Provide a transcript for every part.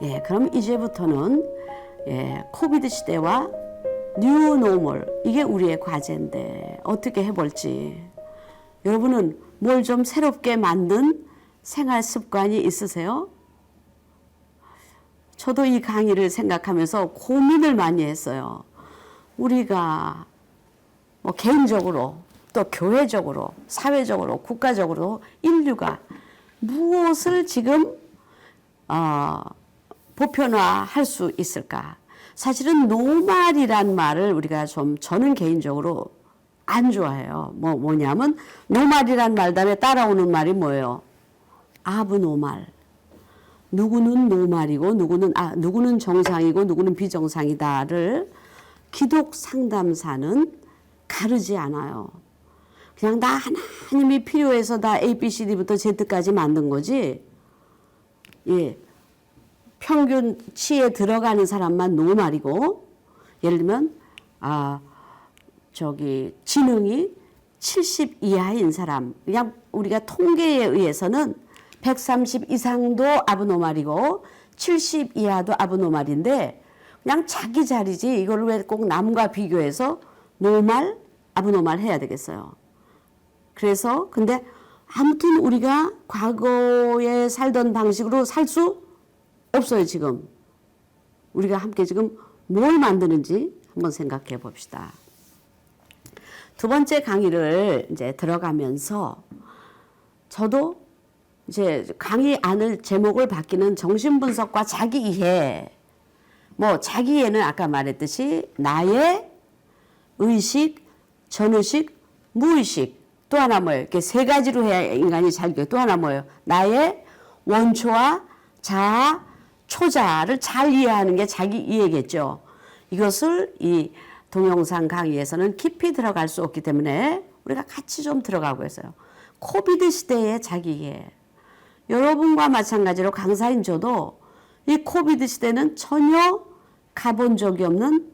예, 그럼 이제부터는 코비드 시대와 뉴 노멀, 이게 우리의 과제인데 어떻게 해볼지. 여러분은 뭘 좀 새롭게 만든 생활 습관이 있으세요? 저도 이 강의를 생각하면서 고민을 많이 했어요. 우리가 뭐 개인적으로 또 교회적으로 사회적으로 국가적으로 인류가 무엇을 지금 보편화할 수 있을까? 사실은 노말이란 말을 우리가 저는 개인적으로 안 좋아해요. 뭐냐면 노말이란 말 다음에 따라오는 말이 뭐예요? 아브노말. 누구는 노말이고 누구는 정상이고 누구는 비정상이다를 기독 상담사는 가르지 않아요. 그냥 다 하나님이 필요해서 다 ABCD부터 Z까지 만든 거지. 예. 평균치에 들어가는 사람만 노말이고, 예를 들면 지능이 70 이하인 사람, 그냥 우리가 통계에 의해서는 130 이상도 아브노말이고 70 이하도 아브노말인데, 그냥 자기 자리지 이걸 왜 꼭 남과 비교해서 노말, 아브노말 해야 되겠어요. 그래서 근데 아무튼 우리가 과거에 살던 방식으로 살 수 없어요. 지금 우리가 함께 지금 뭘 만드는지 한번 생각해 봅시다. 두 번째 강의를 이제 들어가면서 저도 이제 강의 안을 제목을 바뀌는 정신분석과 자기이해. 자기이해는 아까 말했듯이 나의 의식, 전의식, 무의식, 또 하나 뭐예요? 이렇게 세 가지로 해야 인간이 살게. 또 하나 뭐예요? 나의 원초와 자아, 초자를 잘 이해하는 게 자기 이해겠죠. 이것을 이 동영상 강의에서는 깊이 들어갈 수 없기 때문에 우리가 같이 좀 들어가고 있어요. 코비드 시대의 자기 이해. 여러분과 마찬가지로 강사인 저도 이 코비드 시대는 전혀 가본 적이 없는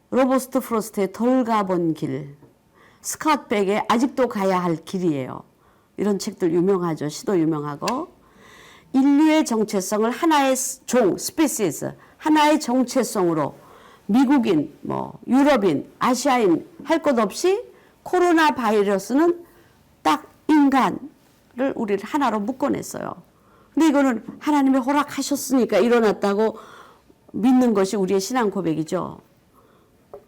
로버스트 프로스트의 덜 가본 길, 스캇 백의 아직도 가야 할 길이에요. 이런 책들 유명하죠. 시도 유명하고. 인류의 정체성을 하나의 스피시스, 하나의 정체성으로 미국인, 유럽인, 아시아인 할 것 없이 코로나 바이러스는 딱 인간을 우리를 하나로 묶어냈어요. 근데 이거는 하나님이 허락하셨으니까 일어났다고 믿는 것이 우리의 신앙 고백이죠.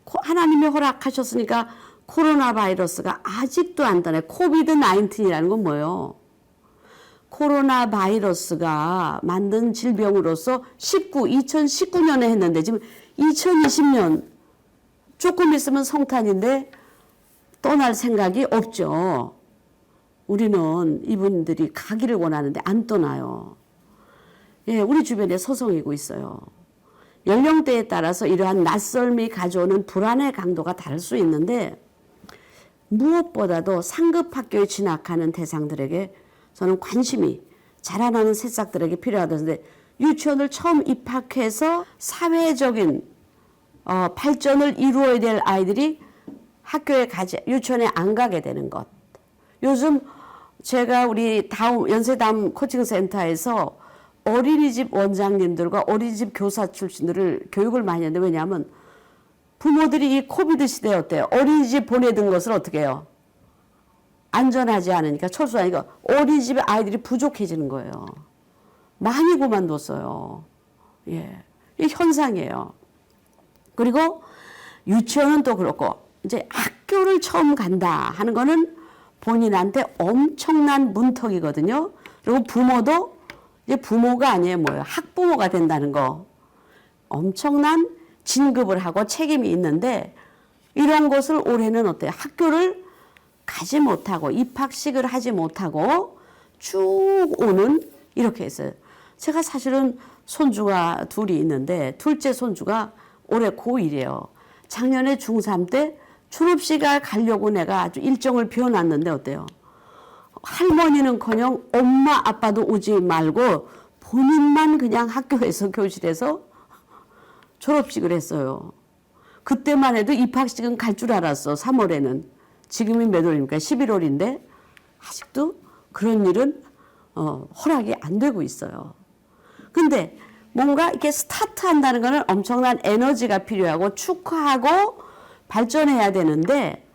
하나님이 허락하셨으니까 코로나 바이러스가 아직도 안 떠나요. 코비드 19이라는 건 뭐예요? 코로나 바이러스가 만든 질병으로서 2019년에 했는데 지금 2020년 조금 있으면 성탄인데 떠날 생각이 없죠. 우리는 이분들이 가기를 원하는데 안 떠나요. 예, 우리 주변에 서성이고 있어요. 연령대에 따라서 이러한 낯설미 가져오는 불안의 강도가 다를 수 있는데 무엇보다도 상급 학교에 진학하는 대상들에게 저는 관심이 자라나는 새싹들에게 필요하다는데 유치원을 처음 입학해서 사회적인 발전을 이루어야 될 아이들이 유치원에 안 가게 되는 것. 요즘 제가 우리 연세담 코칭센터에서 어린이집 원장님들과 어린이집 교사 출신들을 교육을 많이 했는데 왜냐하면 부모들이 이 코비드 시대에 어때요? 어린이집 보내둔 것을 어떻게 해요? 안전하지 않으니까 철수하니까 어린이집에 아이들이 부족해지는 거예요. 많이 그만뒀어요. 예, 이 현상이에요. 그리고 유치원은 또 그렇고 이제 학교를 처음 간다 하는 거는 본인한테 엄청난 문턱이거든요. 그리고 부모도 이제 부모가 아니에요. 뭐예요? 학부모가 된다는 거. 엄청난 진급을 하고 책임이 있는데 이런 것을 올해는 어때요? 학교를 가지 못하고 입학식을 하지 못하고 쭉 오는 이렇게 했어요. 제가 사실은 손주가 둘이 있는데 둘째 손주가 올해 고1이에요. 작년에 중3 때 졸업식을 가려고 내가 아주 일정을 비워놨는데 어때요? 할머니는커녕 엄마 아빠도 오지 말고 본인만 그냥 학교에서 교실에서 졸업식을 했어요. 그때만 해도 입학식은 갈 줄 알았어. 3월에는. 지금이 몇 월입니까? 11월인데 아직도 그런 일은 허락이 안 되고 있어요. 근데 뭔가 이렇게 스타트한다는 것은 엄청난 에너지가 필요하고 축하하고 발전해야 되는데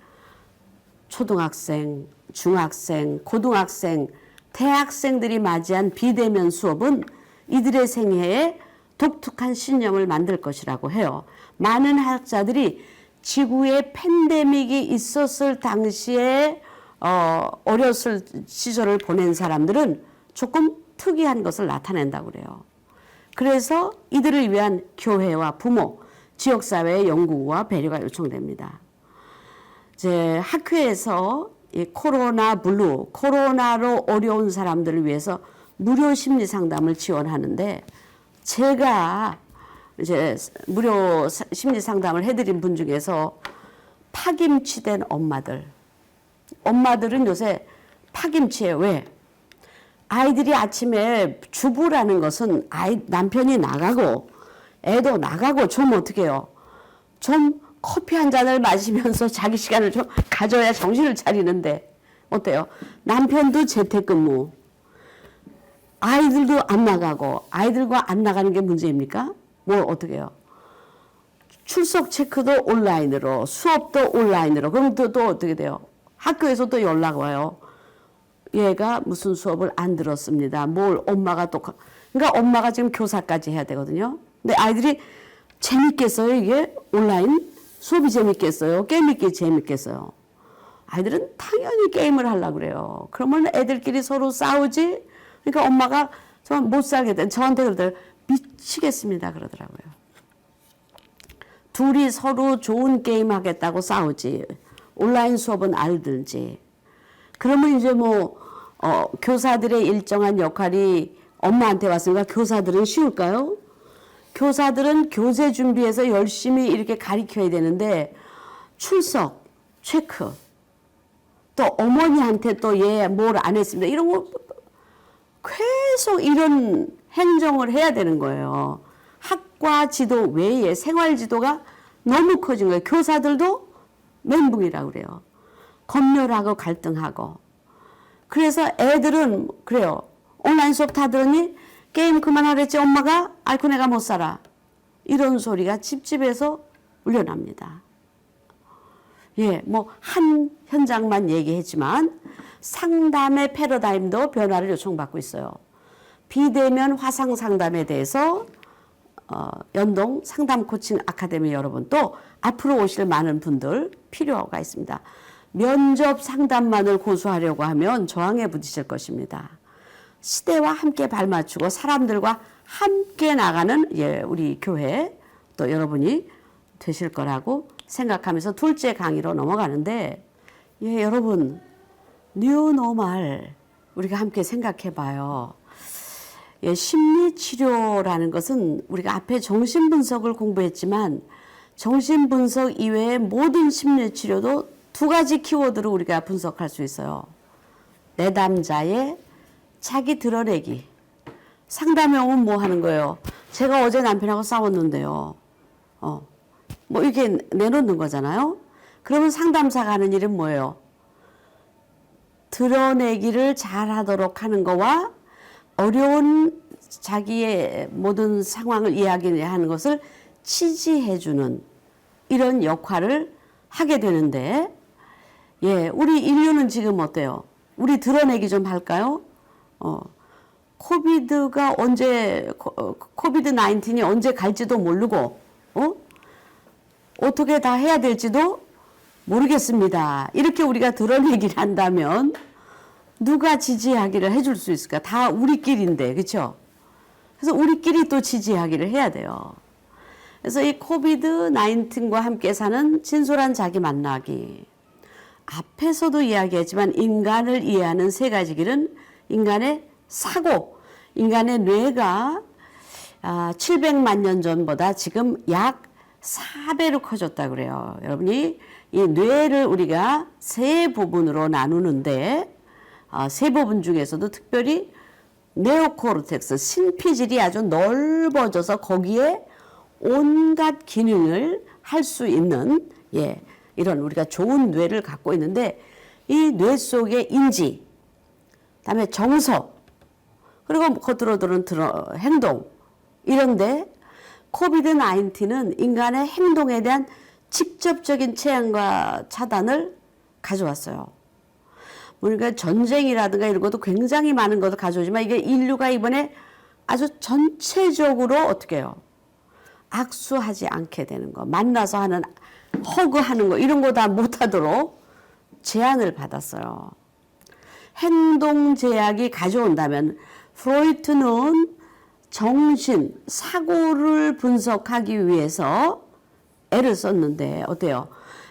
초등학생, 중학생, 고등학생, 대학생들이 맞이한 비대면 수업은 이들의 생애에 독특한 신념을 만들 것이라고 해요. 많은 학자들이 지구에 팬데믹이 있었을 당시에 어렸을 시절을 보낸 사람들은 조금 특이한 것을 나타낸다고 그래요. 그래서 이들을 위한 교회와 부모, 지역사회의 연구와 배려가 요청됩니다. 이제 학교에서 이 코로나 블루, 코로나로 어려운 사람들을 위해서 무료 심리 상담을 지원하는데 제가 이제 무료 심리 상담을 해드린 분 중에서 파김치된 엄마들은 요새 파김치예요. 왜? 아이들이 아침에 주부라는 것은 남편이 나가고 애도 나가고 좀 어떻게 해요? 좀 커피 한 잔을 마시면서 자기 시간을 좀 가져야 정신을 차리는데 어때요? 남편도 재택근무, 아이들도 안 나가고 아이들과 안 나가는 게 문제입니까? 뭐 어떻게 해요? 출석 체크도 온라인으로, 수업도 온라인으로. 그럼 또 어떻게 돼요? 학교에서 또 연락 와요. 얘가 무슨 수업을 안 들었습니다. 뭘 엄마가 또, 그러니까 엄마가 지금 교사까지 해야 되거든요. 근데 아이들이 재밌겠어요? 이게 온라인 수업이 재밌겠어요? 게임이 재밌겠어요? 아이들은 당연히 게임을 하려고 그래요. 그러면 애들끼리 서로 싸우지? 그러니까 엄마가 저 못 살겠다. 저한테 그러더라고요. 미치겠습니다. 그러더라고요. 둘이 서로 좋은 게임 하겠다고 싸우지. 온라인 수업은 알든지. 그러면 이제 교사들의 일정한 역할이 엄마한테 왔으니까 교사들은 쉬울까요? 교사들은 교재 준비해서 열심히 이렇게 가르쳐야 되는데 출석, 체크, 또 어머니한테 또 얘 뭘 안 했습니다. 이런 거 계속 이런 행정을 해야 되는 거예요. 학과 지도 외에 생활 지도가 너무 커진 거예요. 교사들도 멘붕이라고 그래요. 검열하고 갈등하고. 그래서 애들은 그래요. 온라인 수업 다 들었니? 게임 그만하랬지 엄마가? 아이고 내가 못 살아. 이런 소리가 집집에서 울려납니다. 예, 한 현장만 얘기했지만 상담의 패러다임도 변화를 요청받고 있어요. 비대면 화상 상담에 대해서 연동 상담 코칭 아카데미 여러분 또 앞으로 오실 많은 분들 필요가 있습니다. 면접 상담만을 고수하려고 하면 저항에 부딪힐 것입니다. 시대와 함께 발맞추고 사람들과 함께 나가는 우리 교회 또 여러분이 되실 거라고 생각하면서 둘째 강의로 넘어가는데 여러분 뉴노멀 우리가 함께 생각해 봐요. 심리치료라는 것은 우리가 앞에 정신분석을 공부했지만 정신분석 이외의 모든 심리치료도 두 가지 키워드로 우리가 분석할 수 있어요. 내담자의 자기 드러내기. 상담형은 뭐 하는 거예요? 제가 어제 남편하고 싸웠는데요. 이렇게 내놓는 거잖아요. 그러면 상담사가 하는 일은 뭐예요? 드러내기를 잘하도록 하는 거와 어려운 자기의 모든 상황을 이야기하는 것을 지지해주는 이런 역할을 하게 되는데 우리 인류는 지금 어때요? 우리 드러내기 좀 할까요? 코비드가 코비드 19이 언제 갈지도 모르고 어떻게 다 해야 될지도 모르겠습니다. 이렇게 우리가 드러내기를 한다면 누가 지지하기를 해줄 수 있을까? 다 우리끼리인데, 그렇죠? 그래서 우리끼리 또 지지하기를 해야 돼요. 그래서 이 코비드 19과 함께 사는 진솔한 자기 만나기. 앞에서도 이야기했지만 인간을 이해하는 세 가지 길은 인간의 사고, 인간의 뇌가 700만 년 전보다 지금 약 4배로 커졌다고 그래요. 여러분이 이 뇌를 우리가 세 부분으로 나누는데 세 부분 중에서도 특별히 네오코르텍스, 신피질이 아주 넓어져서 거기에 온갖 기능을 할 수 있는 이런 우리가 좋은 뇌를 갖고 있는데 이 뇌 속에 인지, 그다음에 정서, 그리고 겉으로 드는 행동, 이런데 코비드-19는 인간의 행동에 대한 직접적인 제한과 차단을 가져왔어요. 그러니까 전쟁이라든가 이런 것도 굉장히 많은 것을 가져오지만 이게 인류가 이번에 아주 전체적으로 어떻게 해요? 악수하지 않게 되는 거, 만나서 하는 허그하는 거 이런 거 다 못하도록 제한을 받았어요. 행동 제약이 가져온다면 프로이트는 정신, 사고를 분석하기 위해서 애를 썼는데 어때요?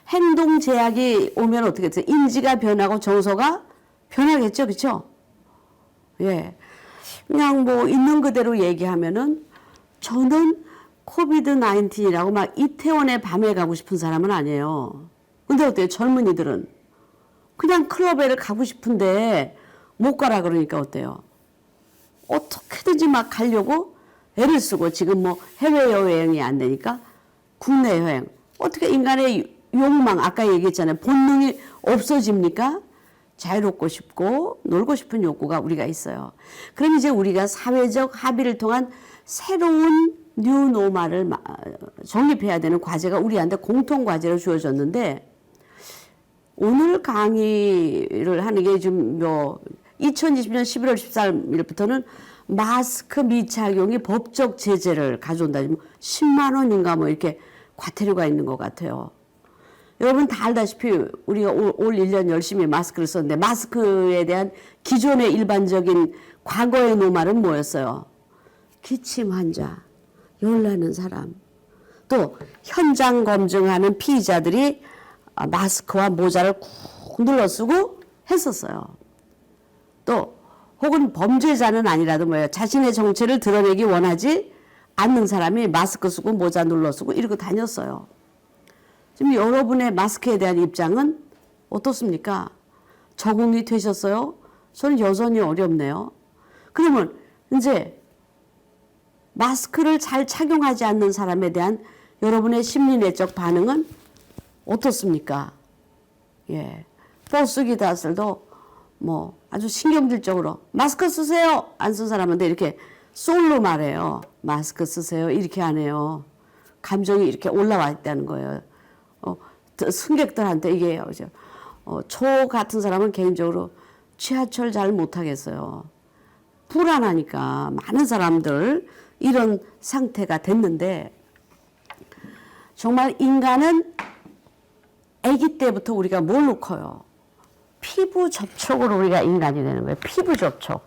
행동 제약이 오면 어떻게 돼요? 인지가 변하고 정서가 변하겠죠, 그렇죠? 예, 그냥 뭐 있는 그대로 얘기하면은 저는 코비드-19이라고 막 이태원에 밤에 가고 싶은 사람은 아니에요. 근데 어때요? 젊은이들은 그냥 클럽에를 가고 싶은데 못 가라 그러니까 어때요? 어떻게든지 막 가려고 애를 쓰고 지금 뭐 해외여행이 안 되니까 국내 여행. 어떻게 인간의 욕망, 아까 얘기했잖아요. 본능이 없어집니까? 자유롭고 싶고 놀고 싶은 욕구가 우리가 있어요. 그럼 이제 우리가 사회적 합의를 통한 새로운 뉴노멀을 정립해야 되는 과제가 우리한테 공통 과제로 주어졌는데 오늘 강의를 하는 게 지금 뭐 2020년 11월 14일부터는 마스크 미착용이 법적 제재를 가져온다. 10만 원인가 뭐 이렇게 과태료가 있는 것 같아요. 여러분 다 알다시피 우리가 올 1년 열심히 마스크를 썼는데 마스크에 대한 기존의 일반적인 과거의 노말은 뭐였어요? 기침 환자, 열나는 사람, 또 현장 검증하는 피의자들이 마스크와 모자를 꾹 눌러 쓰고 했었어요. 또 혹은 범죄자는 아니라도 뭐예요? 자신의 정체를 드러내기 원하지 않는 사람이 마스크 쓰고 모자 눌러 쓰고 이러고 다녔어요. 지금 여러분의 마스크에 대한 입장은 어떻습니까? 적응이 되셨어요? 저는 여전히 어렵네요. 그러면 이제 마스크를 잘 착용하지 않는 사람에 대한 여러분의 심리내적 반응은 어떻습니까? 예. 버스 기사들도 뭐 아주 신경질적으로 마스크 쓰세요. 안 쓴 사람한테 이렇게 솔로 말해요. 마스크 쓰세요. 이렇게 안 해요. 감정이 이렇게 올라와 있다는 거예요. 승객들한테 이게 저 같은 사람은 개인적으로 지하철 잘 못하겠어요. 불안하니까 많은 사람들 이런 상태가 됐는데 정말 인간은 아기 때부터 우리가 뭘로 커요? 피부 접촉으로 우리가 인간이 되는 거예요. 피부 접촉.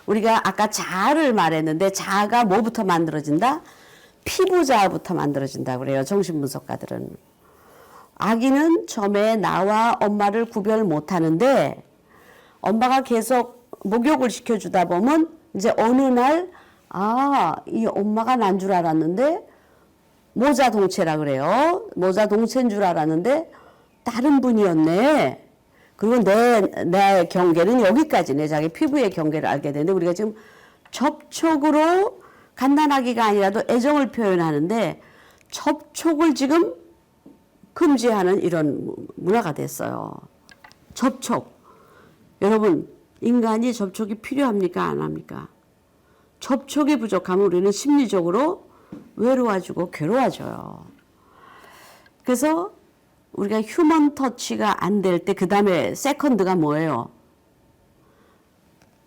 우리가 아까 자아를 말했는데 자아가 뭐부터 만들어진다? 피부자아부터 만들어진다고 그래요. 정신분석가들은. 아기는 처음에 나와 엄마를 구별 못하는데 엄마가 계속 목욕을 시켜주다 보면 이제 어느 날 이 엄마가 난 줄 알았는데 모자 동체라 그래요. 모자 동체인 줄 알았는데 다른 분이었네. 그리고 내 경계는 여기까지네. 자기 피부의 경계를 알게 되는데 우리가 지금 접촉으로 갓난아기가 아니라도 애정을 표현하는데 접촉을 지금 금지하는 이런 문화가 됐어요. 접촉. 여러분, 인간이 접촉이 필요합니까? 안 합니까? 접촉이 부족하면 우리는 심리적으로 외로워지고 괴로워져요. 그래서 우리가 휴먼 터치가 안 될 때 그 다음에 세컨드가 뭐예요?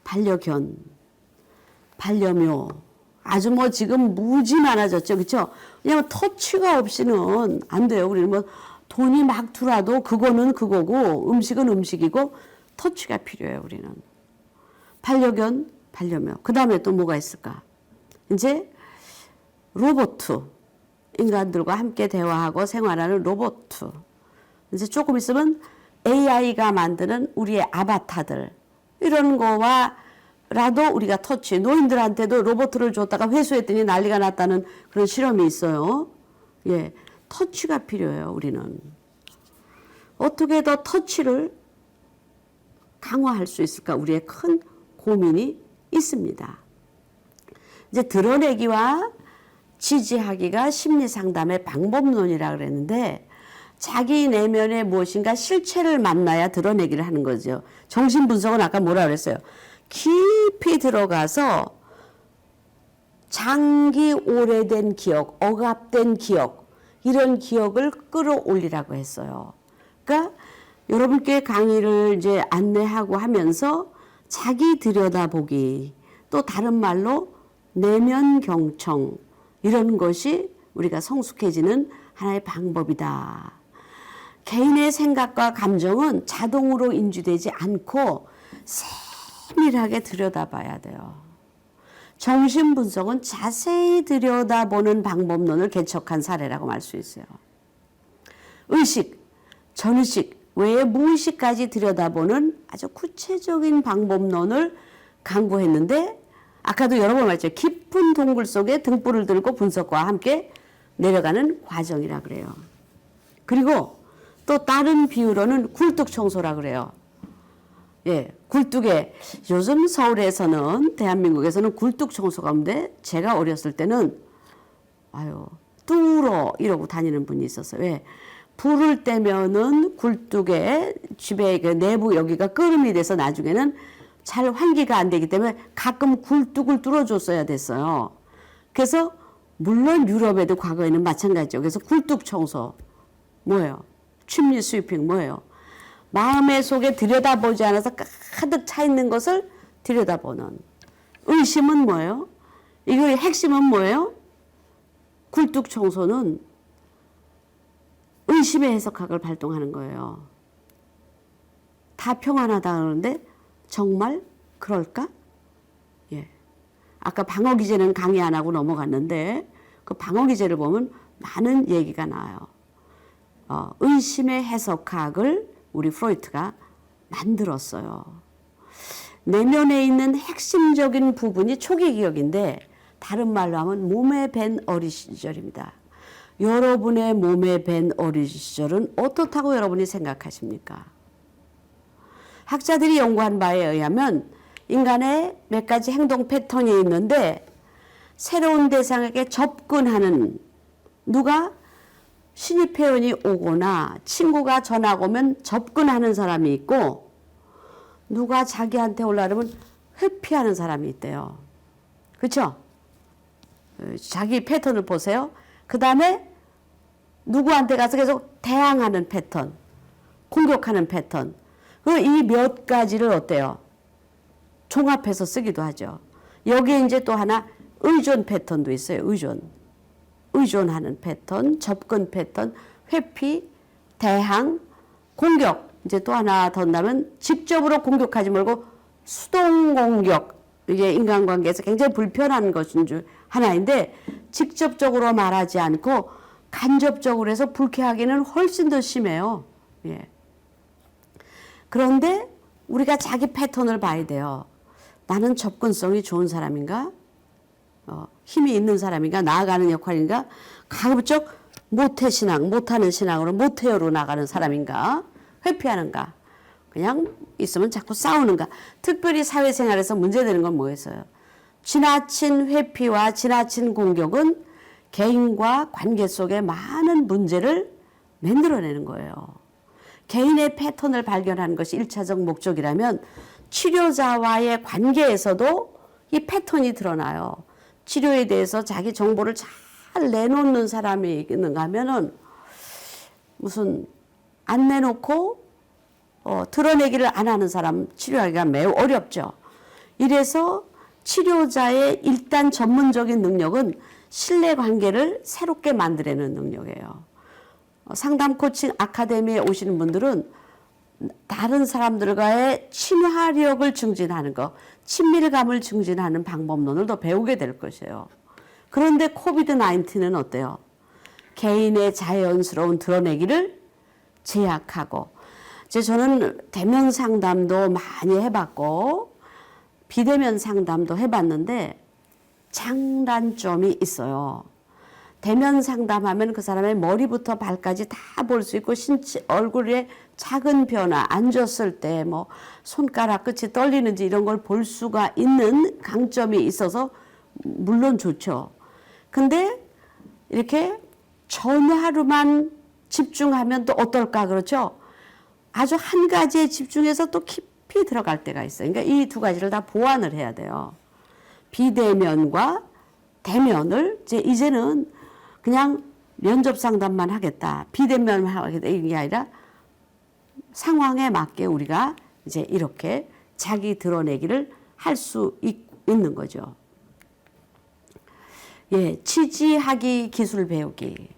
반려견, 반려묘. 아주 뭐 지금 무지 많아졌죠. 그렇죠? 왜냐면 터치가 없이는 안 돼요. 우리는 뭐 돈이 막 들어와도 그거는 그거고 음식은 음식이고 터치가 필요해요. 우리는. 반려견, 반려묘. 그 다음에 또 뭐가 있을까? 이제 로봇. 인간들과 함께 대화하고 생활하는 로봇. 이제 조금 있으면 AI가 만드는 우리의 아바타들. 이런 거와라도 우리가 터치. 노인들한테도 로봇을 줬다가 회수했더니 난리가 났다는 그런 실험이 있어요. 예. 터치가 필요해요. 우리는. 어떻게 더 터치를 강화할 수 있을까? 우리의 큰 고민이 있습니다. 이제 드러내기와 지지하기가 심리상담의 방법론이라 그랬는데 자기 내면의 무엇인가 실체를 만나야 드러내기를 하는 거죠. 정신분석은 아까 뭐라 그랬어요? 깊이 들어가서 장기 오래된 기억, 억압된 기억, 이런 기억을 끌어올리라고 했어요. 그러니까 여러분께 강의를 이제 안내하고 하면서 자기 들여다보기, 또 다른 말로 내면 경청, 이런 것이 우리가 성숙해지는 하나의 방법이다. 개인의 생각과 감정은 자동으로 인지되지 않고 세밀하게 들여다봐야 돼요. 정신분석은 자세히 들여다보는 방법론을 개척한 사례라고 말 수 있어요. 의식, 전의식, 외의 무의식까지 들여다보는 아주 구체적인 방법론을 강구했는데, 아까도 여러 번 말했죠. 깊은 동굴 속에 등불을 들고 분석과 함께 내려가는 과정이라 그래요. 그리고 또 다른 비유로는 굴뚝 청소라 그래요. 예, 굴뚝에 요즘 서울에서는, 대한민국에서는 굴뚝 청소가 없는데, 제가 어렸을 때는 뚫어 이러고 다니는 분이 있었어요. 왜? 불을 떼면은 굴뚝에 집에 그 내부 여기가 끓음이 돼서 나중에는 잘 환기가 안 되기 때문에 가끔 굴뚝을 뚫어줬어야 됐어요. 그래서 물론 유럽에도 과거에는 마찬가지죠. 그래서 굴뚝 청소 뭐예요? 침리 스위핑 뭐예요? 마음의 속에 들여다보지 않아서 가득 차 있는 것을 들여다보는. 의심은 뭐예요? 이거의 핵심은 뭐예요? 굴뚝 청소는 의심의 해석학을 발동하는 거예요. 다 평안하다 그러는데 정말 그럴까? 예. 아까 방어기제는 강의 안 하고 넘어갔는데 그 방어기제를 보면 많은 얘기가 나와요. 의심의 해석학을 우리 프로이트가 만들었어요. 내면에 있는 핵심적인 부분이 초기 기억인데, 다른 말로 하면 몸에 밴 어린 시절입니다. 여러분의 몸에 밴 어린 시절은 어떻다고 여러분이 생각하십니까? 학자들이 연구한 바에 의하면 인간의 몇 가지 행동 패턴이 있는데, 새로운 대상에게 접근하는, 누가 신입 회원이 오거나 친구가 전화가 오면 접근하는 사람이 있고, 누가 자기한테 올라오면 회피하는 사람이 있대요. 그렇죠? 자기 패턴을 보세요. 그 다음에 누구한테 가서 계속 대항하는 패턴, 공격하는 패턴. 이 몇 가지를 어때요? 종합해서 쓰기도 하죠. 여기에 이제 또 하나 의존 패턴도 있어요. 의존하는 패턴, 접근 패턴, 회피, 대항, 공격. 이제 또 하나 더 나면 직접으로 공격하지 말고 수동 공격. 이게 인간관계에서 굉장히 불편한 것인 줄 하나인데, 직접적으로 말하지 않고 간접적으로 해서 불쾌하기는 훨씬 더 심해요. 예. 그런데 우리가 자기 패턴을 봐야 돼요. 나는 접근성이 좋은 사람인가? 힘이 있는 사람인가? 나아가는 역할인가? 가급적 모태신앙, 못하는 신앙으로 모태어로 나가는 사람인가? 회피하는가? 그냥 있으면 자꾸 싸우는가? 특별히 사회생활에서 문제되는 건 뭐였어요? 지나친 회피와 지나친 공격은 개인과 관계 속에 많은 문제를 만들어내는 거예요. 개인의 패턴을 발견하는 것이 1차적 목적이라면 치료자와의 관계에서도 이 패턴이 드러나요. 치료에 대해서 자기 정보를 잘 내놓는 사람이 있는가 하면은 무슨 안 내놓고 드러내기를 안 하는 사람 치료하기가 매우 어렵죠. 이래서 치료자의 일단 전문적인 능력은 신뢰관계를 새롭게 만들어내는 능력이에요. 상담 코칭 아카데미에 오시는 분들은 다른 사람들과의 친화력을 증진하는 것, 친밀감을 증진하는 방법론을 더 배우게 될 것이에요. 그런데 코비드-19는 어때요? 개인의 자연스러운 드러내기를 제약하고, 저는 대면 상담도 많이 해봤고 비대면 상담도 해봤는데 장단점이 있어요. 대면 상담하면 그 사람의 머리부터 발까지 다 볼 수 있고, 얼굴에 작은 변화, 앉았을 때 뭐 손가락 끝이 떨리는지 이런 걸 볼 수가 있는 강점이 있어서 물론 좋죠. 근데 이렇게 전화로만 집중하면 또 어떨까, 그렇죠? 아주 한 가지에 집중해서 또 깊이 들어갈 때가 있어요. 그러니까 이 두 가지를 다 보완을 해야 돼요. 비대면과 대면을 이제는 그냥 면접 상담만 하겠다, 비대면만 하겠다 이게 아니라 상황에 맞게 우리가 이제 이렇게 자기 드러내기를 할 수 있는 거죠. 예, 취지하기 기술 배우기.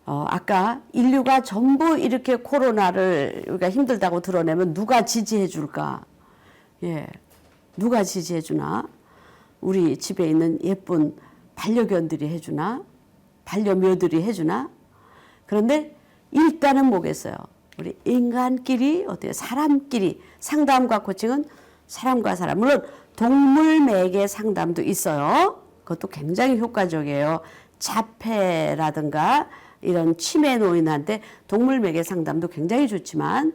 아까 인류가 전부 이렇게 코로나를 우리가 힘들다고 드러내면 누가 지지해 줄까? 예, 누가 지지해 주나? 우리 집에 있는 예쁜 반려견들이 해주나? 반려묘들이 해주나? 그런데 일단은 뭐겠어요? 우리 인간끼리 어때요? 사람끼리 상담과 코칭은 사람과 사람, 물론 동물 매개 상담도 있어요. 그것도 굉장히 효과적이에요. 자폐라든가 이런 치매 노인한테 동물 매개 상담도 굉장히 좋지만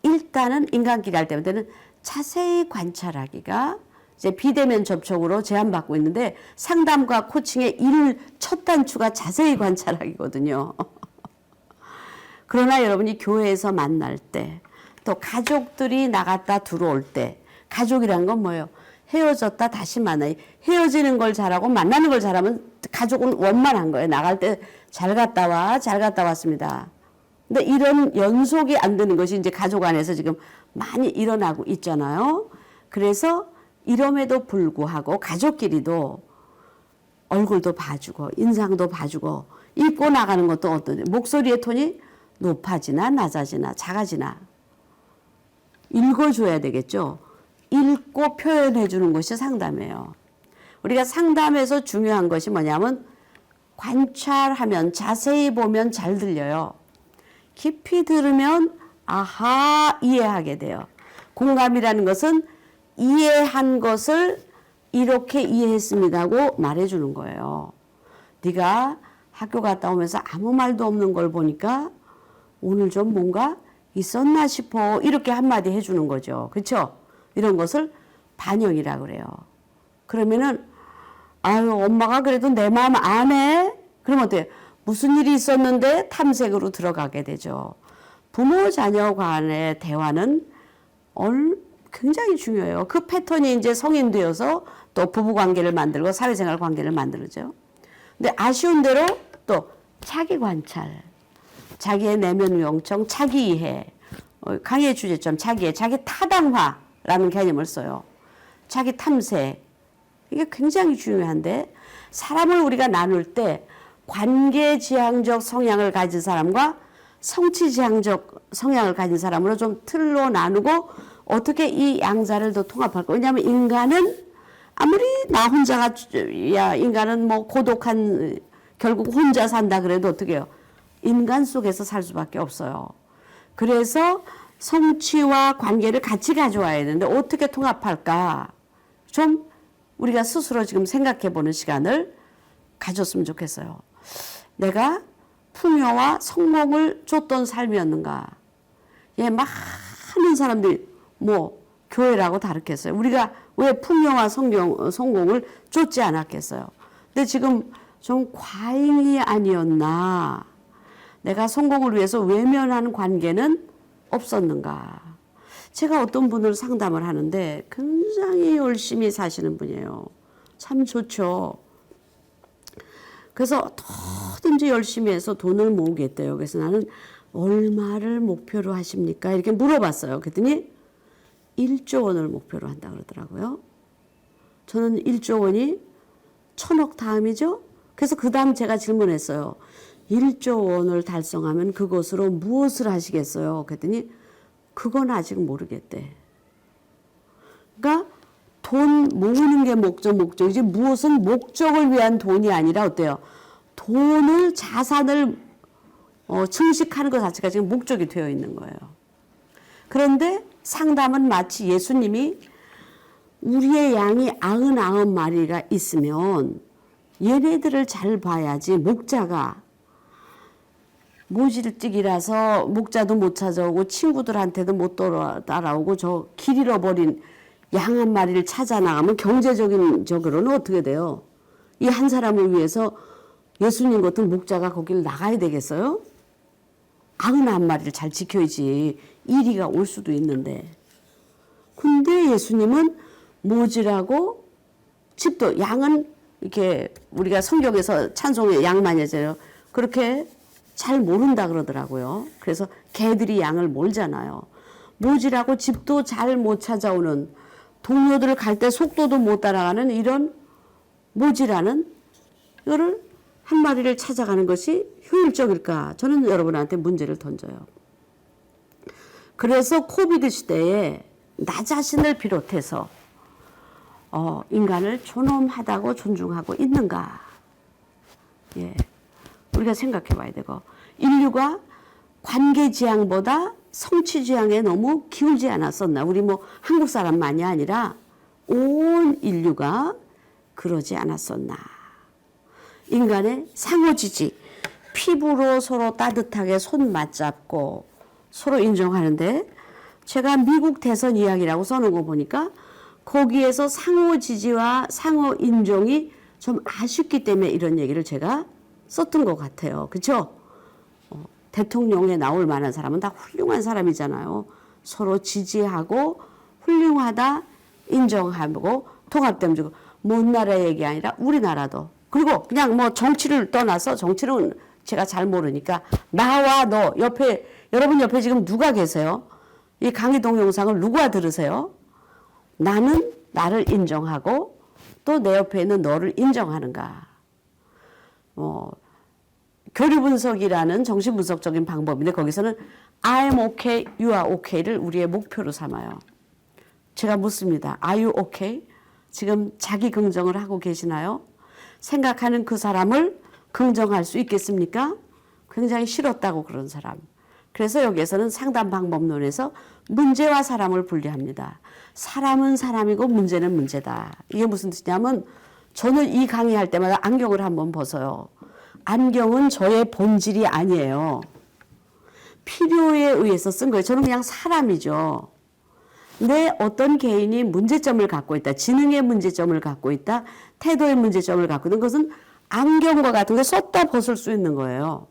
일단은 인간끼리 할 때는 자세히 관찰하기가 이제 비대면 접촉으로 제한받고 있는데 상담과 코칭의 첫 단추가 자세히 관찰하기거든요. 그러나 여러분이 교회에서 만날 때, 또 가족들이 나갔다 들어올 때, 가족이란 건 뭐예요? 헤어졌다 다시 만나요. 헤어지는 걸 잘하고 만나는 걸 잘하면 가족은 원만한 거예요. 나갈 때 잘 갔다 와, 잘 갔다 왔습니다. 근데 이런 연속이 안 되는 것이 이제 가족 안에서 지금 많이 일어나고 있잖아요. 그래서 이럼에도 불구하고 가족끼리도 얼굴도 봐주고 인상도 봐주고 입고 나가는 것도 어떤 목소리의 톤이 높아지나 낮아지나 작아지나 읽어줘야 되겠죠. 읽고 표현해 주는 것이 상담이에요. 우리가 상담에서 중요한 것이 뭐냐면 관찰하면 자세히 보면 잘 들려요. 깊이 들으면 아하 이해하게 돼요. 공감이라는 것은 이해한 것을 이렇게 이해했습니다고 말해주는 거예요. 네가 학교 갔다 오면서 아무 말도 없는 걸 보니까 오늘 좀 뭔가 있었나 싶어 이렇게 한마디 해주는 거죠. 그렇죠? 이런 것을 반영이라고 그래요. 그러면은 아유 엄마가 그래도 내 마음 아네? 그러면 어때요? 무슨 일이 있었는데 탐색으로 들어가게 되죠. 부모 자녀 간의 대화는 굉장히 중요해요. 그 패턴이 이제 성인 되어서 또 부부 관계를 만들고 사회생활 관계를 만들죠. 근데 아쉬운 대로 또 자기 관찰, 자기의 내면 영청, 자기 이해, 강의의 주제점 자기 타당화라는 개념을 써요. 자기 탐색. 이게 굉장히 중요한데 사람을 우리가 나눌 때 관계지향적 성향을 가진 사람과 성취지향적 성향을 가진 사람으로 좀 틀로 나누고 어떻게 이 양자를 더 통합할까? 왜냐하면 인간은 아무리 나 혼자가 인간은 뭐 고독한 결국 혼자 산다 그래도 어떻게 해요? 인간 속에서 살 수밖에 없어요. 그래서 성취와 관계를 같이 가져와야 되는데 어떻게 통합할까? 좀 우리가 스스로 지금 생각해 보는 시간을 가졌으면 좋겠어요. 내가 풍요와 성공을 줬던 삶이었는가? 예, 많은 사람들이 뭐 교회라고 다르겠어요. 우리가 왜 풍요와 성공을 줬지 않았겠어요. 근데 지금 좀 과잉이 아니었나? 내가 성공을 위해서 외면한 관계는 없었는가? 제가 어떤 분을 상담을 하는데 굉장히 열심히 사시는 분이에요. 참 좋죠. 그래서 뭐든지 열심히 해서 돈을 모으겠대요. 그래서 나는 얼마를 목표로 하십니까? 이렇게 물어봤어요. 그랬더니 1조 원을 목표로 한다 그러더라고요. 저는 1조 원이 1,000억 다음이죠? 그래서 그 다음 제가 질문했어요. 1조 원을 달성하면 그것으로 무엇을 하시겠어요? 그랬더니 그건 아직 모르겠대. 그러니까 돈 모으는 게 목적이지 무엇은 목적을 위한 돈이 아니라 어때요? 돈을 자산을 증식하는 것 자체가 지금 목적이 되어 있는 거예요. 그런데 상담은 마치 예수님이 우리의 양이 99마리가 있으면 얘네들을 잘 봐야지 목자가 모질찍이라서 목자도 못 찾아오고 친구들한테도 못 따라오고 저 길 잃어버린 양 한 마리를 찾아 나가면 경제적인 적으로는 어떻게 돼요? 이 한 사람을 위해서 예수님 같은 목자가 거길 나가야 되겠어요? 99마리를 잘 지켜야지 이리가 올 수도 있는데. 근데 예수님은 모질하고 집도 양은 이렇게 우리가 성경에서 찬송의 양 많이 하잖아요. 그렇게 잘 모른다 그러더라고요. 그래서 개들이 양을 몰잖아요. 모질하고 집도 잘 못 찾아오는, 동료들 갈 때 속도도 못 따라가는 이런 모질하는 이거를 한 마리를 찾아가는 것이 효율적일까? 저는 여러분한테 문제를 던져요. 그래서 코비드 시대에 나 자신을 비롯해서 인간을 존엄하다고 존중하고 있는가? 예, 우리가 생각해 봐야 되고, 인류가 관계 지향보다 성취 지향에 너무 기울지 않았었나? 우리 뭐 한국 사람만이 아니라 온 인류가 그러지 않았었나? 인간의 상호지지, 피부로 서로 따뜻하게 손 맞잡고 서로 인정하는데, 제가 미국 대선 이야기라고 써놓은 거 보니까 거기에서 상호지지와 상호 인정이 좀 아쉽기 때문에 이런 얘기를 제가 썼던 것 같아요. 그렇죠? 대통령에 나올 만한 사람은 다 훌륭한 사람이잖아요. 서로 지지하고 훌륭하다 인정하고 통합됨 주고, 먼 나라 얘기 아니라 우리나라도. 그리고 그냥 뭐 정치를 떠나서, 정치는 제가 잘 모르니까 나와 너 옆에, 여러분 옆에 지금 누가 계세요? 이 강의동 영상을 누가 들으세요? 나는 나를 인정하고 또 내 옆에 있는 너를 인정하는가? 교류 분석이라는 정신 분석적인 방법인데, 거기서는 I'm okay, you are okay를 우리의 목표로 삼아요. 제가 묻습니다. Are you okay? 지금 자기 긍정을 하고 계시나요? 생각하는 그 사람을 긍정할 수 있겠습니까? 굉장히 싫었다고 그런 사람. 그래서 여기에서는 상담 방법론에서 문제와 사람을 분리합니다. 사람은 사람이고 문제는 문제다. 이게 무슨 뜻이냐면, 저는 이 강의할 때마다 안경을 한번 벗어요. 안경은 저의 본질이 아니에요. 필요에 의해서 쓴 거예요. 저는 그냥 사람이죠. 내 어떤 개인이 문제점을 갖고 있다, 지능의 문제점을 갖고 있다, 태도의 문제점을 갖고 있는 것은 안경과 같은 거 썼다 벗을 수 있는 거예요.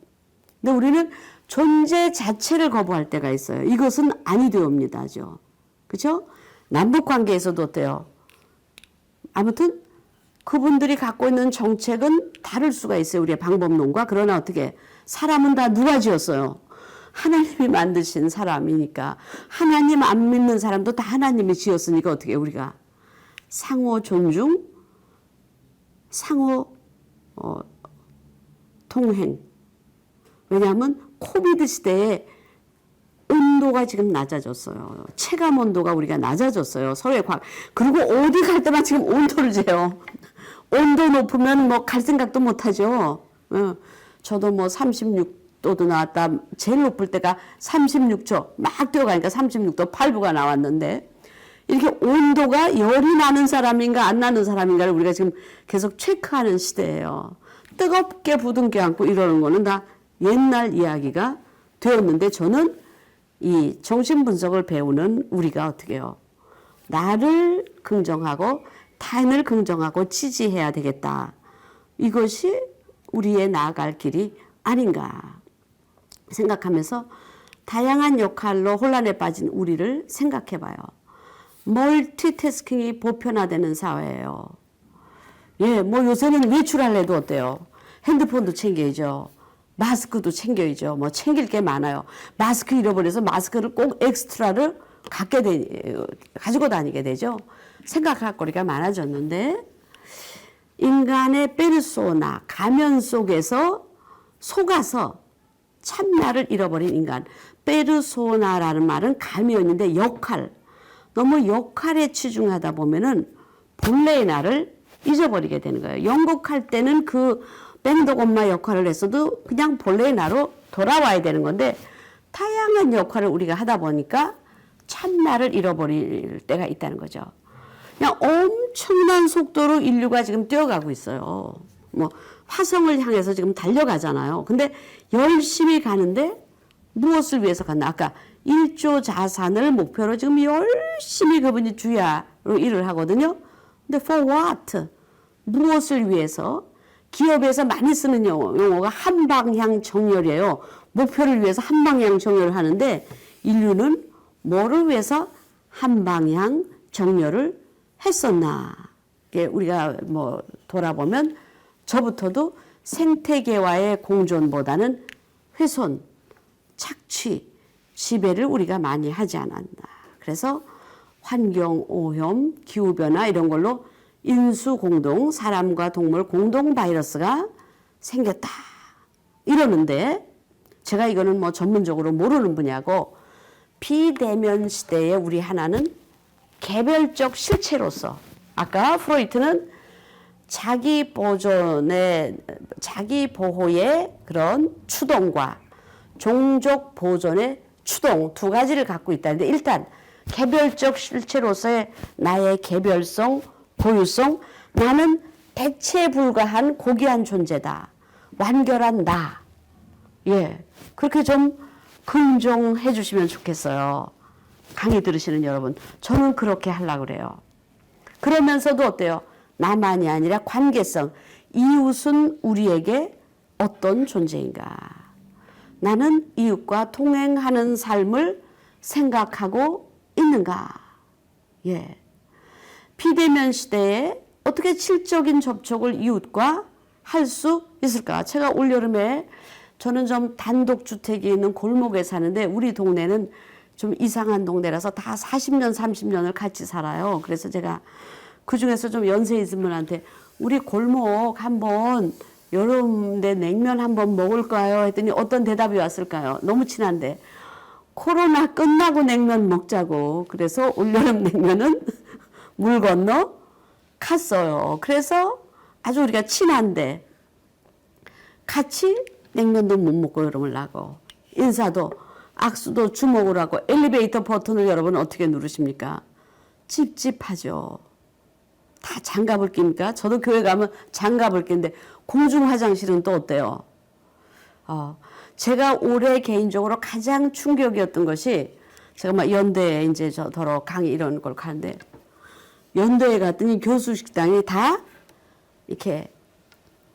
근데 우리는 존재 자체를 거부할 때가 있어요. 이것은 아니되옵니다죠. 그렇죠? 남북 관계에서도 어때요? 아무튼 그분들이 갖고 있는 정책은 다를 수가 있어요. 우리의 방법론과. 그러나 어떻게, 사람은 다 누가 지었어요? 하나님이 만드신 사람이니까. 하나님 안 믿는 사람도 다 하나님이 지었으니까 어떻게, 우리가 상호 존중, 상호 통행. 왜냐하면 코비드 시대에 온도가 지금 낮아졌어요. 체감 온도가 우리가 낮아졌어요. 서로의 그리고 어디 갈 때만 지금 온도를 재요. 온도 높으면 뭐 갈 생각도 못 하죠. 저도 뭐 36도도 나왔다. 제일 높을 때가 36초. 막 뛰어가니까 36도 8부가 나왔는데, 이렇게 온도가 열이 나는 사람인가 안 나는 사람인가를 우리가 지금 계속 체크하는 시대예요. 뜨겁게 부둥켜 안고 이러는 거는 다 옛날 이야기가 되었는데, 저는 이 정신분석을 배우는 우리가 어떻게 해요? 나를 긍정하고 타인을 긍정하고 지지해야 되겠다. 이것이 우리의 나아갈 길이 아닌가 생각하면서 다양한 역할로 혼란에 빠진 우리를 생각해 봐요. 멀티태스킹이 보편화되는 사회예요. 예, 뭐 요새는 외출할래도 어때요? 핸드폰도 챙겨야죠. 마스크도 챙겨야죠. 뭐 챙길 게 많아요. 마스크 잃어버려서 마스크를 꼭 엑스트라를 가지고 다니게 되죠. 생각할 거리가 많아졌는데, 인간의 페르소나, 가면 속에서 속아서 참나를 잃어버린 인간. 페르소나라는 말은 가면인데 역할. 너무 역할에 치중하다 보면은 본래의 나를 잊어버리게 되는 거예요. 연극할 때는 그 밴드 엄마 역할을 했어도 그냥 본래의 나로 돌아와야 되는 건데, 다양한 역할을 우리가 하다 보니까 참나를 잃어버릴 때가 있다는 거죠. 그냥 엄청난 속도로 인류가 지금 뛰어가고 있어요. 뭐 화성을 향해서 지금 달려가잖아요. 근데 열심히 가는데 무엇을 위해서 갔나? 아까 1조 자산을 목표로 지금 열심히 그분이 주야로 일을 하거든요. 근데 for what? 무엇을 위해서? 기업에서 많이 쓰는 용어가 한방향 정렬이에요. 목표를 위해서 한방향 정렬을 하는데, 인류는 뭐를 위해서 한방향 정렬을 했었나? 우리가 뭐 돌아보면 저부터도 생태계와의 공존보다는 훼손, 착취, 지배를 우리가 많이 하지 않았나. 그래서 환경오염, 기후변화 이런 걸로 인수공동, 사람과 동물 공동 바이러스가 생겼다. 이러는데 제가 이거는 뭐 전문적으로 모르는 분야고 비대면 시대에 우리 하나는 개별적 실체로서 아까 프로이트는 자기 보존의 자기 보호의 그런 추동과 종족 보존의 추동 두 가지를 갖고 있다는데 일단 개별적 실체로서의 나의 개별성, 고유성, 나는 대체 불가한 고귀한 존재다. 완결한 나. 예, 그렇게 좀 긍정해 주시면 좋겠어요. 강의 들으시는 여러분. 저는 그렇게 하려고 그래요. 그러면서도 어때요? 나만이 아니라 관계성. 이웃은 우리에게 어떤 존재인가? 나는 이웃과 동행하는 삶을 생각하고 있는가? 예. 비대면 시대에 어떻게 질적인 접촉을 이웃과 할 수 있을까? 제가 올여름에 저는 좀 단독주택이 있는 골목에 사는데 우리 동네는 좀 이상한 동네라서 다 40년, 30년을 같이 살아요. 그래서 제가 그중에서 좀 연세 있은 분한테 우리 골목 한번 여름 내 냉면 한번 먹을까요? 했더니 어떤 대답이 왔을까요? 너무 친한데 코로나 끝나고 냉면 먹자고. 그래서 올여름 냉면은 물 건너 갔어요. 그래서 아주 우리가 친한데 같이 냉면도 못 먹고 여름을 나고 인사도 악수도 주먹으로 하고 엘리베이터 버튼을 여러분 어떻게 누르십니까? 찝찝하죠. 다 장갑을 낍니까? 저도 교회 가면 장갑을 끼는데 공중 화장실은 또 어때요? 제가 올해 개인적으로 가장 충격이었던 것이 제가 막 연대에 이제 저 더러 강의 이런 걸 가는데 연대에 갔더니 교수 식당이 다 이렇게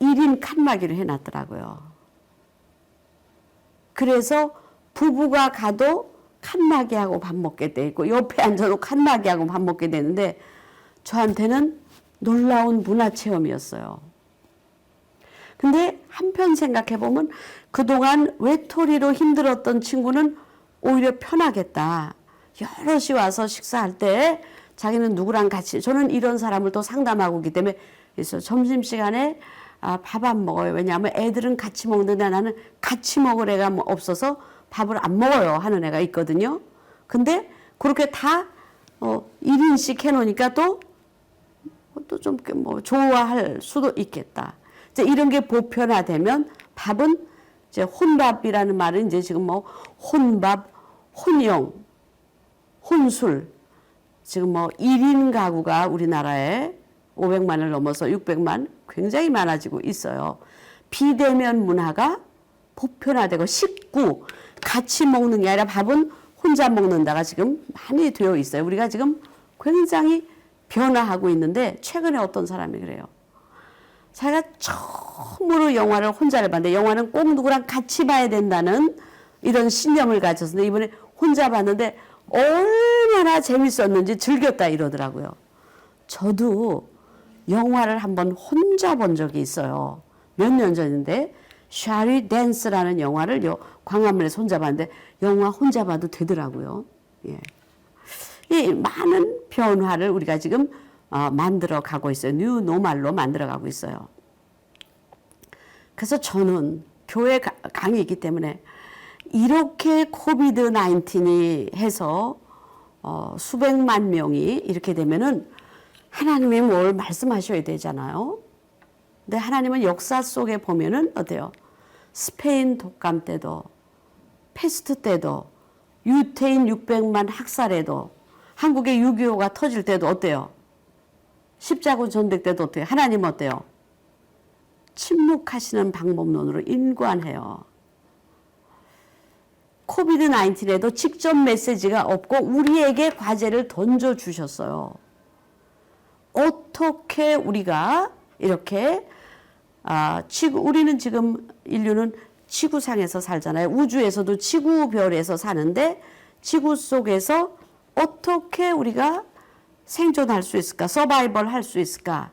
1인 칸막이를 해놨더라고요. 그래서 부부가 가도 칸막이하고 밥 먹게 돼 있고 옆에 앉아도 칸막이하고 밥 먹게 되는데 저한테는 놀라운 문화체험이었어요. 근데 한편 생각해보면 그동안 외톨이로 힘들었던 친구는 오히려 편하겠다. 여럿이 와서 식사할 때 자기는 누구랑 같이 저는 이런 사람을 또 상담하고 있기 때문에 그래서 점심시간에 밥 안 먹어요. 왜냐하면 애들은 같이 먹는데 나는 같이 먹을 애가 없어서 밥을 안 먹어요 하는 애가 있거든요. 근데 그렇게 다 1인씩 해놓으니까 또 좀 뭐 좋아할 수도 있겠다. 이제 이런 게 보편화되면 밥은 이제 혼밥이라는 말은 이제 지금 뭐 혼밥, 혼영, 혼술 지금 뭐 1인 가구가 우리나라에 500만을 넘어서 600만 굉장히 많아지고 있어요. 비대면 문화가 보편화되고 식구 같이 먹는 게 아니라 밥은 혼자 먹는다가 지금 많이 되어 있어요. 우리가 지금 굉장히 변화하고 있는데 최근에 어떤 사람이 그래요. 자기가 처음으로 영화를 혼자를 봤는데 영화는 꼭 누구랑 같이 봐야 된다는 이런 신념을 가졌는데 이번에 혼자 봤는데 얼마나 재밌었는지 즐겼다 이러더라고요. 저도 영화를 한번 혼자 본 적이 있어요. 몇 년 전인데 샤리 댄스라는 영화를 광화문에서 혼자 봤는데 영화 혼자 봐도 되더라고요. 예. 이 많은 변화를 우리가 지금 만들어 가고 있어요. 뉴 노멀로 만들어 가고 있어요. 그래서 저는 교회 강의이기 때문에 이렇게 코비드 19이 해서 수백만 명이 이렇게 되면은 하나님이 뭘 말씀하셔야 되잖아요. 근데 하나님은 역사 속에 보면은 어때요? 스페인 독감 때도 패스트 때도 유태인 600만 학살에도 한국의 6.25가 터질 때도 어때요? 십자군 전쟁 때도 어때요? 하나님은 어때요? 침묵하시는 방법론으로 인관해요. 코비드 19에도 직접 메시지가 없고 우리에게 과제를 던져주셨어요. 어떻게 우리가 이렇게 우리는 지금 인류는 지구상에서 살잖아요. 우주에서도 지구별에서 사는데 지구 속에서 어떻게 우리가 생존할 수 있을까? 서바이벌 할 수 있을까?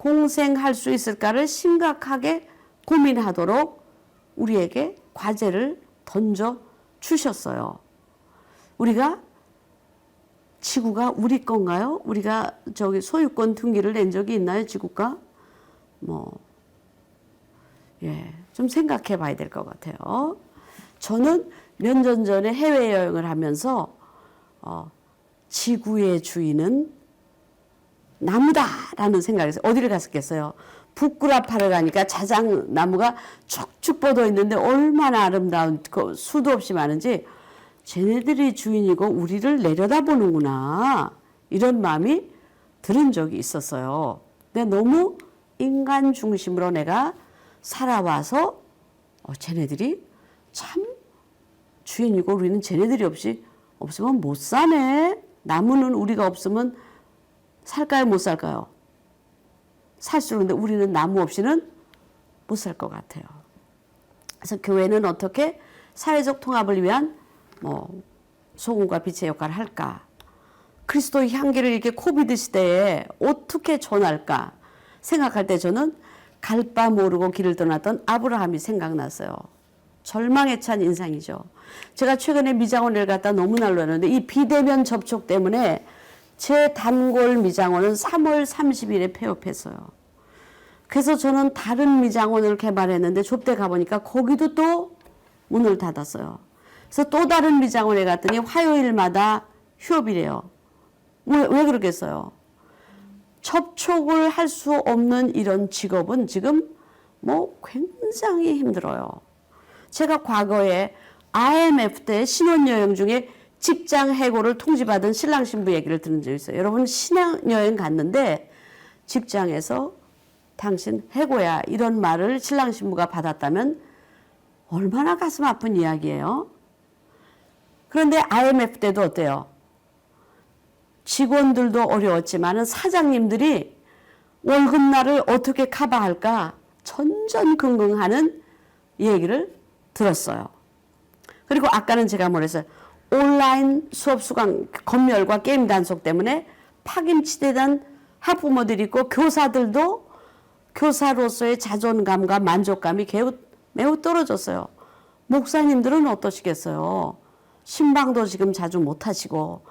공생할 수 있을까를 심각하게 고민하도록 우리에게 과제를 던져 주셨어요. 우리가 지구가 우리 건가요? 우리가 저기 소유권 등기를 낸 적이 있나요? 지구가? 좀 생각해 봐야 될 것 같아요. 저는 몇 년 전에 해외여행을 하면서 지구의 주인은 나무다라는 생각이 있어요. 어디를 갔었겠어요? 북구라파를 가니까 자작나무가 쭉쭉 뻗어 있는데 얼마나 아름다운 수도 없이 많은지 쟤네들이 주인이고 우리를 내려다보는구나 이런 마음이 들은 적이 있었어요. 근데 너무 인간 중심으로 내가 살아와서 쟤네들이 참 주인이고 우리는 쟤네들이 없으면 못 사네. 나무는 우리가 없으면 살까요? 못 살까요? 살 수 있는데 우리는 나무 없이는 못 살 것 같아요. 그래서 교회는 어떻게 사회적 통합을 위한 소금과 빛의 역할을 할까? 그리스도의 향기를 이렇게 코비드 시대에 어떻게 전할까? 생각할 때 저는 갈 바 모르고 길을 떠났던 아브라함이 생각났어요. 절망에 찬 인상이죠. 제가 최근에 미장원을 갔다 너무 날렸는데 이 비대면 접촉 때문에 제 단골 미장원은 3월 30일에 폐업했어요. 그래서 저는 다른 미장원을 개발했는데 좁대 가보니까 거기도 또 문을 닫았어요. 그래서 또 다른 미장원에 갔더니 화요일마다 휴업이래요. 왜 그러겠어요? 접촉을 할 수 없는 이런 직업은 지금 굉장히 힘들어요. 제가 과거에 IMF 때 신혼여행 중에 직장 해고를 통지받은 신랑 신부 얘기를 들은 적이 있어요. 여러분 신혼여행 갔는데 직장에서 당신 해고야 이런 말을 신랑 신부가 받았다면 얼마나 가슴 아픈 이야기예요. 그런데 IMF 때도 어때요? 직원들도 어려웠지만 사장님들이 월급날을 어떻게 커버할까 전전긍긍하는 얘기를 들었어요. 그리고 아까는 제가 뭐랬어요? 온라인 수업 수강 검열과 게임 단속 때문에 파김치되던 학부모들이 있고 교사들도 교사로서의 자존감과 만족감이 매우 떨어졌어요. 목사님들은 어떠시겠어요? 신방도 지금 자주 못 하시고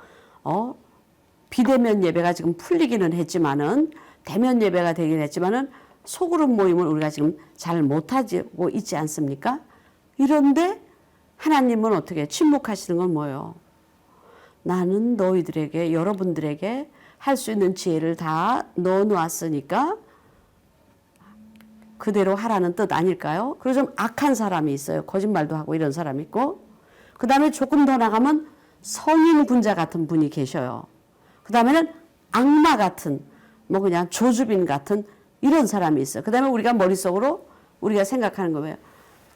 비대면 예배가 지금 풀리기는 했지만은 대면 예배가 되긴 했지만은 소그룹 모임을 우리가 지금 잘 못하고 있지 않습니까? 이런데 하나님은 어떻게 침묵하시는 건 뭐예요? 나는 너희들에게 여러분들에게 할 수 있는 지혜를 다 넣어놓았으니까 그대로 하라는 뜻 아닐까요? 그리고 좀 악한 사람이 있어요. 거짓말도 하고 이런 사람이 있고 그 다음에 조금 더 나가면 성인 군자 같은 분이 계셔요. 그 다음에는 악마 같은 그냥 조주빈 같은 이런 사람이 있어요. 그 다음에 우리가 머릿속으로 우리가 생각하는 거예요.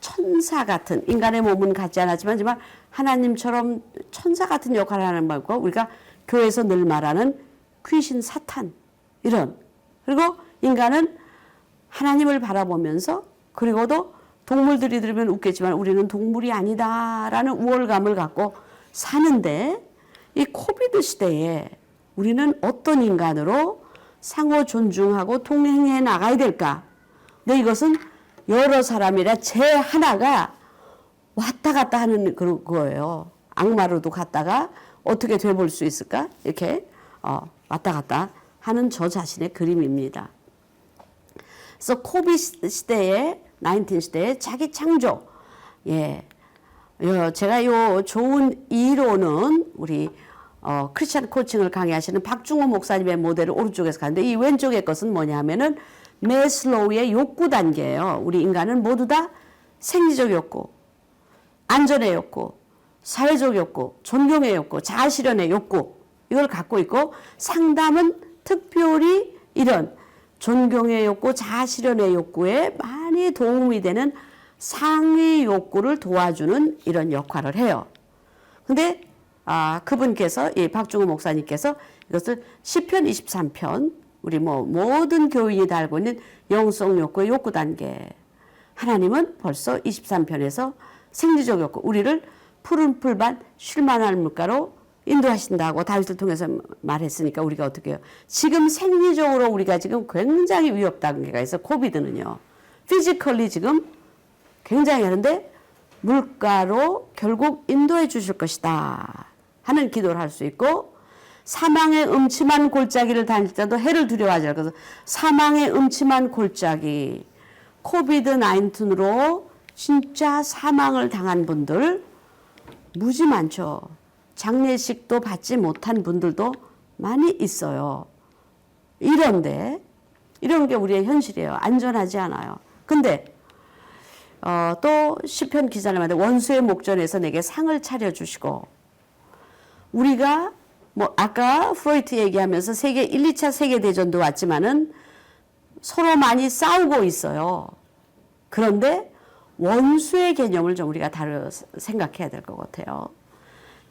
천사 같은 인간의 몸은 같지 않았지만 하나님처럼 천사 같은 역할을 하는 말고 우리가 교회에서 늘 말하는 귀신 사탄 이런 그리고 인간은 하나님을 바라보면서 그리고도 동물들이 들으면 웃겠지만 우리는 동물이 아니다라는 우월감을 갖고 사는데 이 코비드 시대에 우리는 어떤 인간으로 상호 존중하고 동행해 나가야 될까? 근데 이것은 여러 사람이라 제 하나가 왔다 갔다 하는 그런 거예요. 악마로도 갔다가 어떻게 돼볼 수 있을까? 이렇게 왔다 갔다 하는 저 자신의 그림입니다. 그래서 코비드 시대에 19 시대에 자기 창조 제가 요 좋은 이론은 우리 크리스찬 코칭을 강의하시는 박중호 목사님의 모델을 오른쪽에서 가는데 이 왼쪽의 것은 뭐냐면은 메슬로우의 욕구 단계예요. 우리 인간은 모두 다 생리적 욕구, 안전의 욕구, 사회적 욕구, 존경의 욕구, 자아실현의 욕구 이걸 갖고 있고 상담은 특별히 이런 존경의 욕구, 자아실현의 욕구에 많이 도움이 되는 상위 욕구를 도와주는 이런 역할을 해요. 근데 그분께서 이 박중호 목사님께서 이것을 시편 23편 우리 모든 교인이 다 알고 있는 영성 욕구의 욕구 단계 하나님은 벌써 23편에서 생리적 욕구 우리를 푸른 풀밭 쉴만한 물가로 인도하신다고 다윗을 통해서 말했으니까 우리가 어떻게 해요? 지금 생리적으로 우리가 지금 굉장히 위협 단계가 있어. 코비드는요. 피지컬리 지금 굉장히 하는데 물가로 결국 인도해 주실 것이다 하는 기도를 할 수 있고, 사망의 음침한 골짜기를 다닐 때도 해를 두려워하지 않고, 그래서 사망의 음침한 골짜기, 코비드 19으로 진짜 사망을 당한 분들 무지 많죠. 장례식도 받지 못한 분들도 많이 있어요. 이런데 이런 게 우리의 현실이에요. 안전하지 않아요. 근데 또 시편 기자를 말해 원수의 목전에서 내게 상을 차려주시고, 우리가 뭐 아까 프로이트 얘기하면서 세계 1, 2차 세계대전도 왔지만은 서로 많이 싸우고 있어요. 그런데 원수의 개념을 좀 우리가 생각해야 될 것 같아요.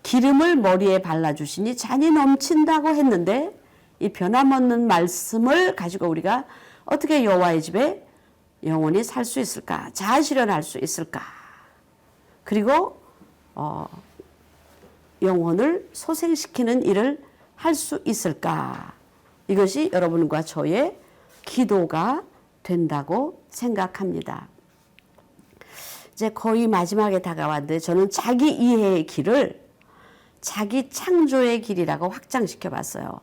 기름을 머리에 발라주시니 잔이 넘친다고 했는데, 이 변함없는 말씀을 가지고 우리가 어떻게 여호와의 집에 영원히 살 수 있을까? 자아실현할 수 있을까? 그리고 영혼을 소생시키는 일을 할 수 있을까? 이것이 여러분과 저의 기도가 된다고 생각합니다. 이제 거의 마지막에 다가왔는데, 저는 자기 이해의 길을 자기 창조의 길이라고 확장시켜 봤어요.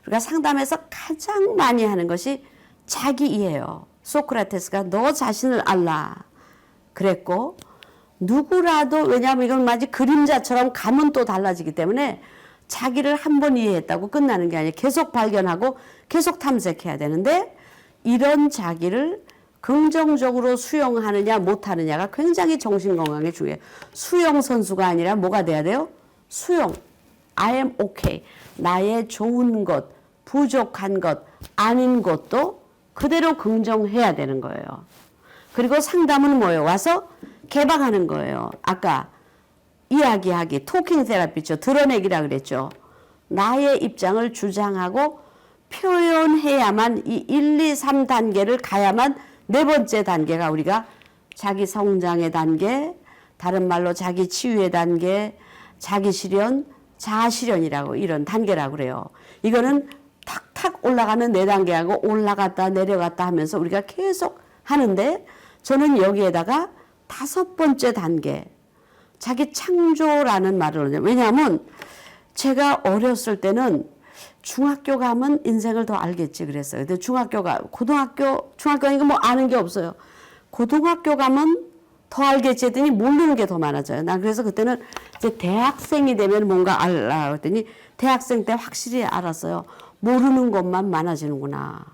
그러니까 상담에서 가장 많이 하는 것이 자기 이해예요. 소크라테스가 너 자신을 알라 그랬고, 누구라도, 왜냐하면 이건 마치 그림자처럼 감은 또 달라지기 때문에 자기를 한 번 이해했다고 끝나는 게 아니라 계속 발견하고 계속 탐색해야 되는데, 이런 자기를 긍정적으로 수용하느냐 못하느냐가 굉장히 정신건강에 중요해요. 수용 선수가 아니라 뭐가 돼야 돼요? 수용. I am okay. 나의 좋은 것, 부족한 것, 아닌 것도 그대로 긍정해야 되는 거예요. 그리고 상담은 뭐예요? 와서 개방하는 거예요. 아까 이야기하기, 토킹 테라피죠. 드러내기라 그랬죠. 나의 입장을 주장하고 표현해야만 이 1, 2, 3단계를 가야만 네 번째 단계가 우리가 자기 성장의 단계, 다른 말로 자기 치유의 단계, 자기 실현, 자아 실현이라고 이런 단계라고 그래요. 이거는 탁탁 올라가는 네 단계하고 올라갔다 내려갔다 하면서 우리가 계속 하는데, 저는 여기에다가 다섯 번째 단계, 자기 창조라는 말을 하죠. 왜냐하면 제가 어렸을 때는 중학교 가면 인생을 더 알겠지 그랬어요. 근데 중학교니까 뭐 아는 게 없어요. 고등학교 가면 더 알겠지 했더니 모르는 게 더 많아져요. 난 그래서 그때는 이제 대학생이 되면 뭔가 알라 했더니 대학생 때 확실히 알았어요. 모르는 것만 많아지는구나.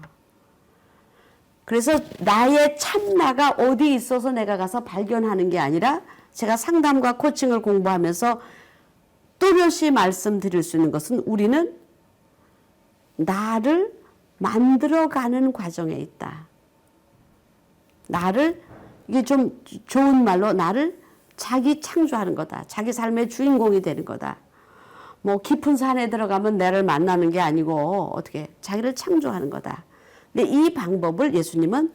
그래서 나의 참나가 어디 있어서 내가 가서 발견하는 게 아니라, 제가 상담과 코칭을 공부하면서 또렷이 말씀드릴 수 있는 것은, 우리는 나를 만들어가는 과정에 있다. 나를, 이게 좀 좋은 말로 나를 자기 창조하는 거다. 자기 삶의 주인공이 되는 거다. 뭐 깊은 산에 들어가면 나를 만나는 게 아니고 어떻게 자기를 창조하는 거다. 근데 이 방법을 예수님은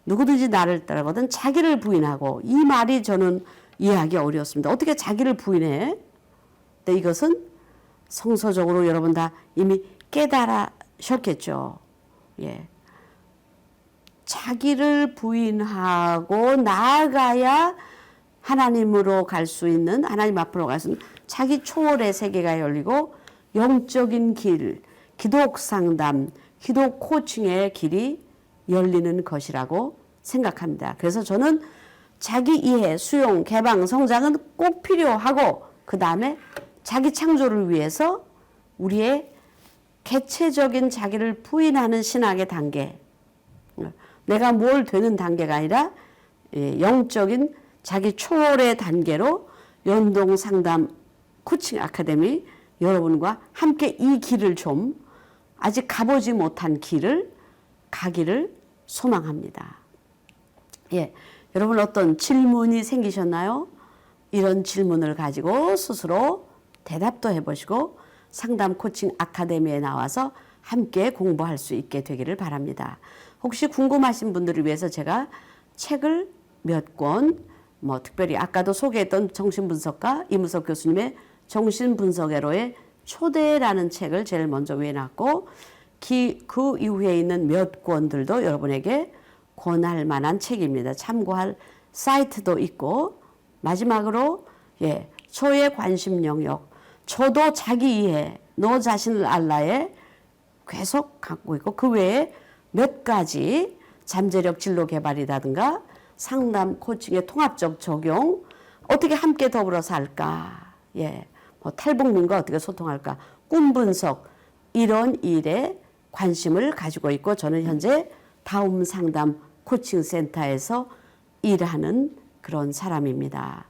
누구든지 나를 따르거든 자기를 부인하고, 이 말이 저는 이해하기 어려웠습니다. 어떻게 자기를 부인해? 근데 이것은 성서적으로 여러분 다 이미 깨달으셨겠죠. 예. 자기를 부인하고 나아가야 하나님으로 갈 수 있는, 하나님 앞으로 갈 수 있는 자기 초월의 세계가 열리고, 영적인 길, 기독 상담, 기독 코칭의 길이 열리는 것이라고 생각합니다. 그래서 저는 자기 이해, 수용, 개방, 성장은 꼭 필요하고, 그 다음에 자기 창조를 위해서 우리의 개체적인 자기를 부인하는 신학의 단계, 내가 뭘 되는 단계가 아니라 영적인 자기 초월의 단계로 연동 상담 코칭 아카데미 여러분과 함께 이 길을 좀, 아직 가보지 못한 길을 가기를 소망합니다. 예, 여러분 어떤 질문이 생기셨나요? 이런 질문을 가지고 스스로 대답도 해보시고 상담 코칭 아카데미에 나와서 함께 공부할 수 있게 되기를 바랍니다. 혹시 궁금하신 분들을 위해서 제가 책을 몇 권, 뭐 특별히 아까도 소개했던 정신분석가 이무석 교수님의 정신분석회로의 초대라는 책을 제일 먼저 외놨고 그 이후에 있는 몇 권들도 여러분에게 권할 만한 책입니다. 참고할 사이트도 있고 마지막으로 초의 관심 영역, 초도 자기 이해, 너 자신을 알라에 계속 갖고 있고 그 외에 몇 가지 잠재력 진로 개발이라든가 상담 코칭의 통합적 적용, 어떻게 함께 더불어서 할까, 뭐 탈북민과 어떻게 소통할까, 꿈 분석 이런 일에 관심을 가지고 있고 저는 현재 다음 상담 코칭 센터에서 일하는 그런 사람입니다.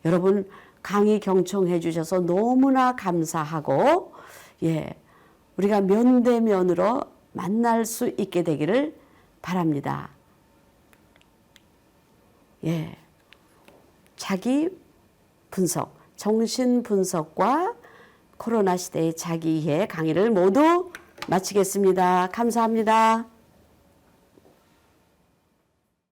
여러분 강의 경청해 주셔서 너무나 감사하고 우리가 면대면으로 만날 수 있게 되기를 바랍니다. 자기 분석, 정신 분석과 코로나 시대의 자기 이해 강의를 모두 마치겠습니다. 감사합니다.